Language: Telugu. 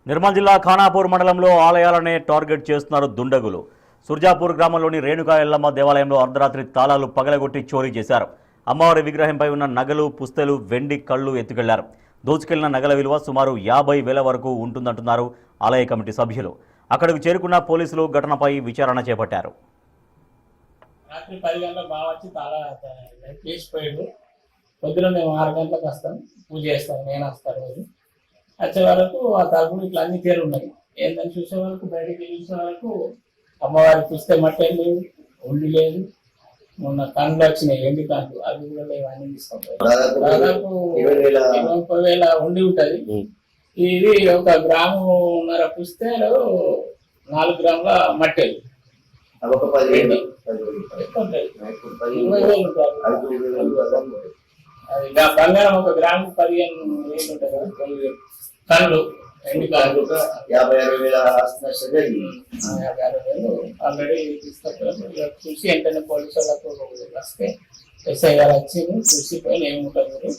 నిర్మల్ జిల్లా ఖానాపూర్ మండలంలో ఆలయాలనే టార్గెట్ చేస్తున్నారు దుండగులు. సుర్జాపూర్ గ్రామంలోని రేణుకా ఎల్లమ్మ దేవాలయంలో అర్ధరాత్రి తాళాలు పగలగొట్టి చోరీ చేశారు. అమ్మవారి విగ్రహంపై ఉన్న నగలు, పుస్తెలు, వెండి కళ్ళు ఎత్తుకెళ్లారు. దోచుకెళ్లిన నగల విలువ సుమారు 50,000 వరకు ఉంటుందంటున్నారు ఆలయ కమిటీ సభ్యులు. అక్కడికి చేరుకున్న పోలీసులు ఘటనపై విచారణ చేపట్టారు. రాత్రి 10 గంటలకు బావచ్చి తాళా వేసిపోయాడు. పొద్దున మేము 6 గంటలకు వస్తాం, పూజ చేస్తాం, నేను వస్తాను. రోజు వచ్చే వరకు ఆ తలుపులు ఇట్లా అన్ని తీరు ఉన్నాయి. ఏందని చూసే వరకు, బయటికి చూసే వరకు అమ్మవారి పుస్తే మట్టే లేదు, ఉండి లేదు. మొన్న కళ్ళు వచ్చినాయి, ఎండి కళ్ళు, అవి కూడా లేవు, అన్ని తీసుకుంటాయి. దాదాపు 20,000 ఉండి ఉంటుంది. ఇది 1 గ్రామున్నర పుస్తేలో 4 గ్రాముల మట్టెలు, 20,000 అది బంగారం 1 గ్రాము 15,000 ఉంటుంది కదా. కళ్ళు, ఎండి కళ్ళు 50,000 ఆల్రెడీ తీసుకొచ్చారు. చూసి వెంటనే పోలీసు వాళ్ళకు వస్తే ఎస్ఐ గారు వచ్చి చూసి పోయి ఏముంటుంది